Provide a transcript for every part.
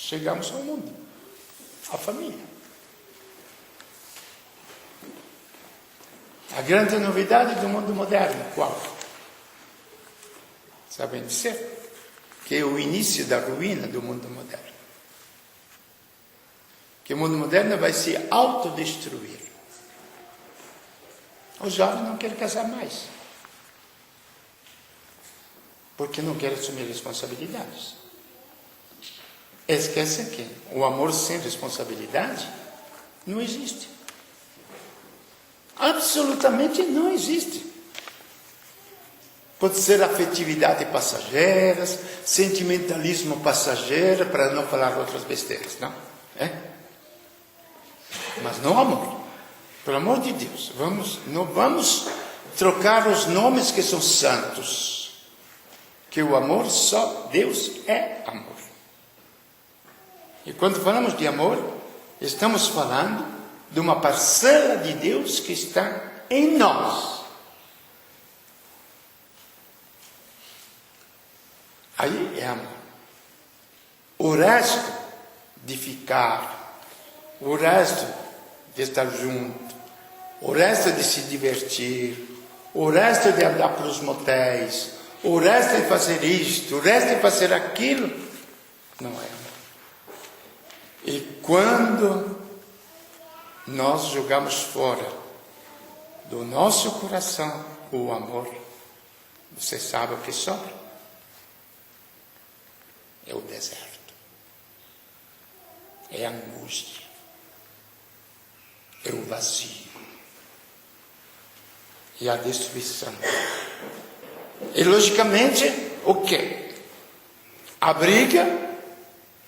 chegamos ao mundo, à família. A grande novidade do mundo moderno, qual? Sabem dizer? Que é o início da ruína do mundo moderno. Que o mundo moderno vai se autodestruir. Os jovens não querem casar mais. Porque não querem assumir responsabilidades. Esquecem que o amor sem responsabilidade não existe. Absolutamente não existe. Pode ser afetividade passageira, sentimentalismo passageiro, para não falar outras besteiras, não? Mas não amor. Pelo amor de Deus, não vamos trocar os nomes que são santos. Que o amor, só Deus é amor. E quando falamos de amor, estamos falando de uma parcela de Deus que está em nós. Aí é amor. O resto de ficar, o resto de estar junto, o resto de se divertir, o resto de andar para os motéis, o resto de fazer isto, o resto de fazer aquilo, não é amor. E quando nós jogamos fora do nosso coração o amor, você sabe o que sobra? É o deserto, é a angústia, é o vazio, e a destruição. E logicamente, o quê? A briga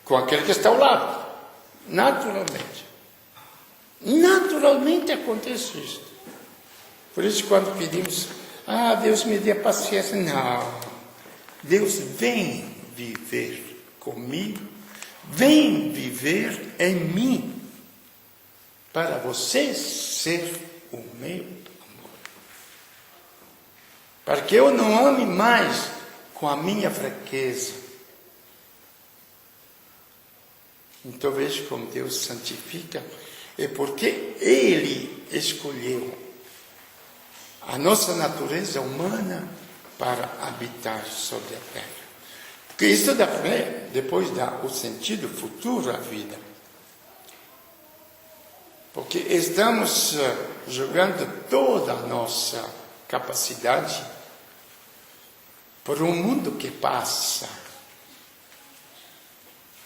com aquele que está ao lado. Naturalmente acontece isso. Por isso quando pedimos, Deus me dê paciência. Não, Deus vem viver comigo, vem viver em mim, para você ser o meu amor. Para que eu não ame mais com a minha fraqueza. Então veja como Deus santifica, é porque Ele escolheu a nossa natureza humana para habitar sobre a terra. Porque isso depois dá o sentido futuro à vida. Porque estamos jogando toda a nossa capacidade por um mundo que passa.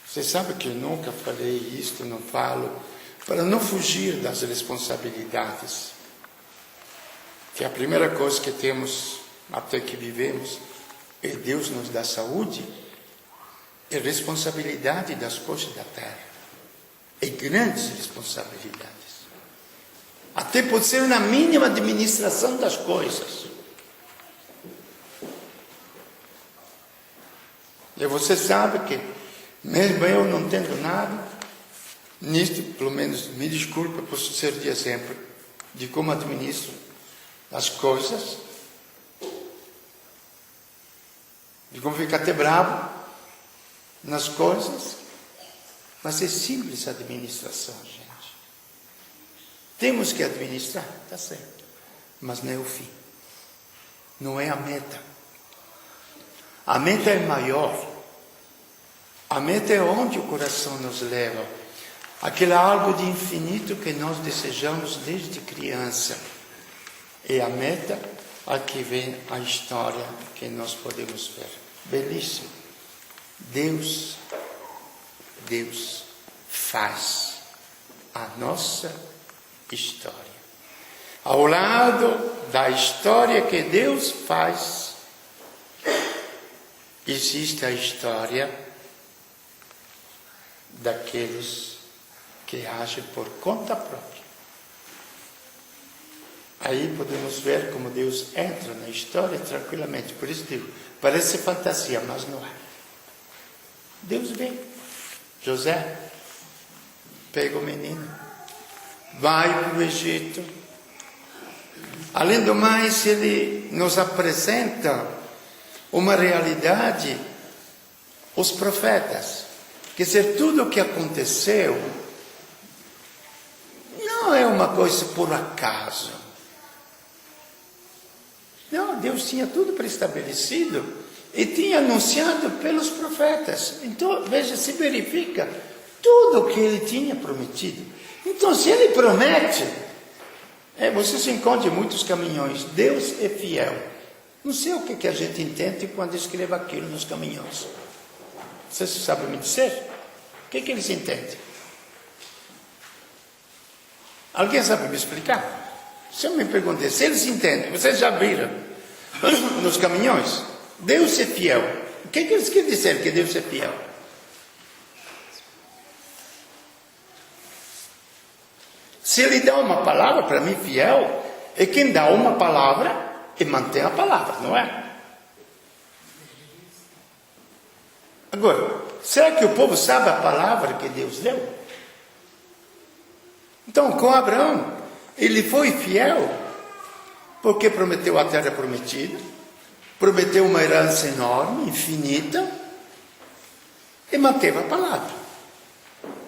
Você sabe que eu nunca falei isto, não falo, para não fugir das responsabilidades. Que a primeira coisa que temos até que vivemos é Deus nos dá saúde e responsabilidade das coisas da terra. E grandes responsabilidades. Até pode ser na mínima administração das coisas. E você sabe que mesmo eu não tendo nada, nisto, pelo menos, me desculpa por ser de exemplo de como administro as coisas, de como ficar até bravo nas coisas, mas é simples a administração, gente. Temos que administrar, está certo, mas não é o fim, não é a meta. A meta é maior. A meta é onde o coração nos leva. Aquele algo de infinito que nós desejamos desde criança. E a meta, aqui vem a história que nós podemos ver. Belíssimo. Deus faz a nossa história. Ao lado da história que Deus faz, existe a história daqueles que agem por conta própria. Aí podemos ver como Deus entra na história tranquilamente. Por isso digo, parece fantasia, mas não é. Deus vem. José pega o menino, vai para o Egito. Além do mais, ele nos apresenta uma realidade. Os profetas Quer dizer, tudo o que aconteceu não é uma coisa por acaso. Não, Deus tinha tudo preestabelecido e tinha anunciado pelos profetas. Então, veja, se verifica tudo o que ele tinha prometido. Então, se ele promete, você se encontra em muitos caminhões, Deus é fiel. Não sei o que a gente entende quando escreve aquilo nos caminhões. Vocês sabem me dizer? O que eles entendem? Alguém sabe me explicar? Se eu me perguntar, se eles entendem, vocês já viram nos caminhões? Deus é fiel. O que eles querem dizer que Deus é fiel? Se ele dá uma palavra, para mim fiel é quem dá uma palavra e mantém a palavra, não é? Agora, será que o povo sabe a palavra que Deus deu? Então, com Abraão, ele foi fiel, porque prometeu a terra prometida, prometeu uma herança enorme, infinita, e manteve a palavra.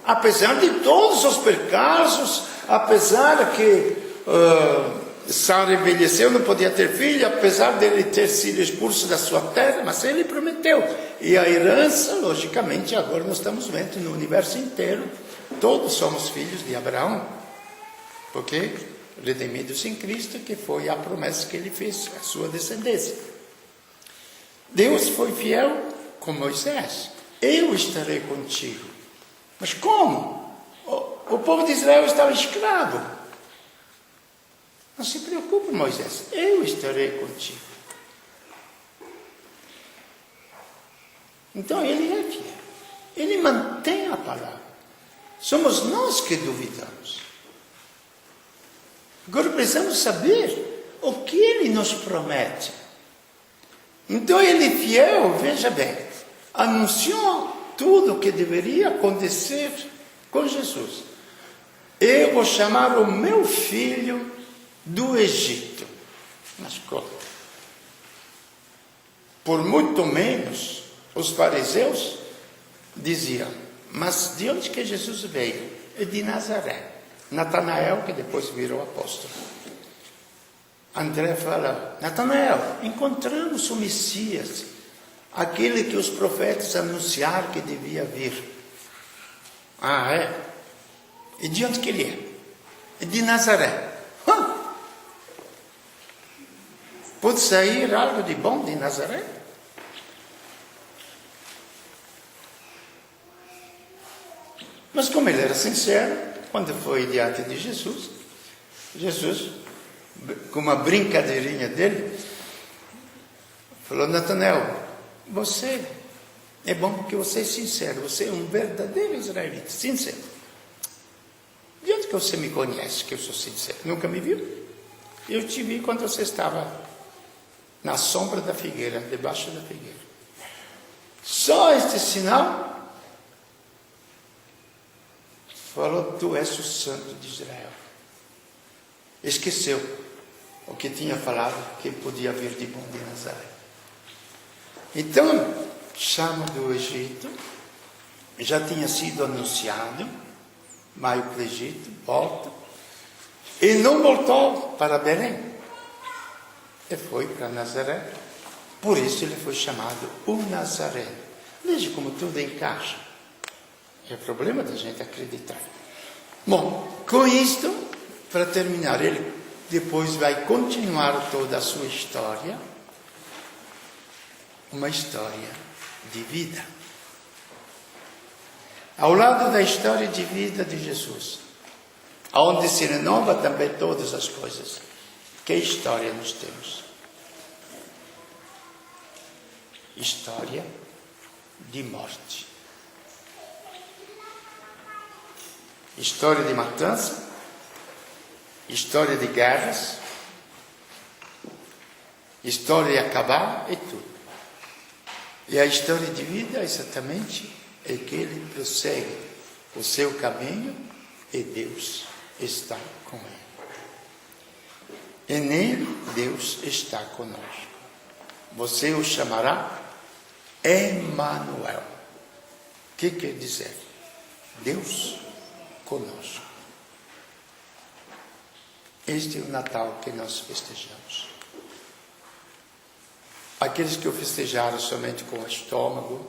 Apesar de todos os percalços, apesar que Sara envelheceu, não podia ter filho, apesar dele ter sido expulso da sua terra, mas ele prometeu. E a herança, logicamente, agora nós estamos vendo no universo inteiro, todos somos filhos de Abraão, porque redimidos em Cristo, que foi a promessa que ele fez, a sua descendência. Deus foi fiel com Moisés. Eu estarei contigo. Mas como? O povo de Israel estava escravo. Não se preocupe, Moisés, eu estarei contigo. Então ele é fiel. Ele mantém a palavra. Somos nós que duvidamos. Agora precisamos saber o que ele nos promete. Então ele é fiel, veja bem, anunciou tudo o que deveria acontecer com Jesus. Eu vou chamar o meu filho do Egito. Mas como? Por muito menos, os fariseus diziam, mas de onde que Jesus veio? É de Nazaré. Natanael, que depois virou apóstolo. André fala, Natanael, encontramos o Messias, aquele que os profetas anunciaram que devia vir. Ah, é? E de onde que ele é? É de Nazaré. Pode sair algo de bom de Nazaré? Mas como ele era sincero, quando foi diante de Jesus, com uma brincadeirinha dele, falou, Natanael, você é bom porque você é sincero, você é um verdadeiro israelita, sincero. De onde que você me conhece que eu sou sincero? Nunca me viu? Eu te vi quando você estava na sombra da figueira, debaixo da figueira. Só este sinal falou, tu és o santo de Israel. Esqueceu o que tinha falado, que podia vir de bom de Nazaré. Então, chama do Egito, já tinha sido anunciado, vai para o Egito, volta, e não voltou para Belém, e foi para Nazaré, por isso ele foi chamado o Nazareno. Veja como tudo encaixa. É o problema da gente acreditar. Bom, com isto, para terminar, ele depois vai continuar toda a sua história, uma história de vida. Ao lado da história de vida de Jesus, onde se renova também todas as coisas, que história nós temos? História de morte. História de matança, história de guerras, história de acabar e tudo. E a história de vida exatamente é que ele prossegue o seu caminho e Deus está com ele. E nele Deus está conosco. Você o chamará Emmanuel. que quer dizer? Deus conosco. Este é o Natal que nós festejamos. Aqueles que o festejaram somente com o estômago,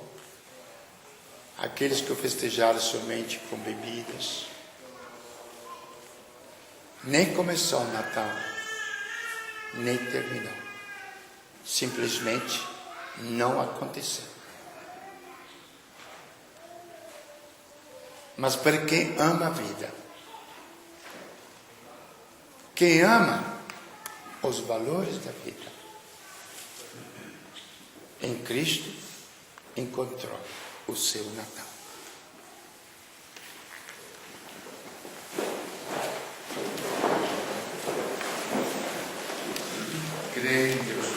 aqueles que o festejaram somente com bebidas, nem começou o Natal, nem terminou. Simplesmente não aconteceu. Mas para quem ama a vida, quem ama os valores da vida, em Cristo encontrou o seu Natal.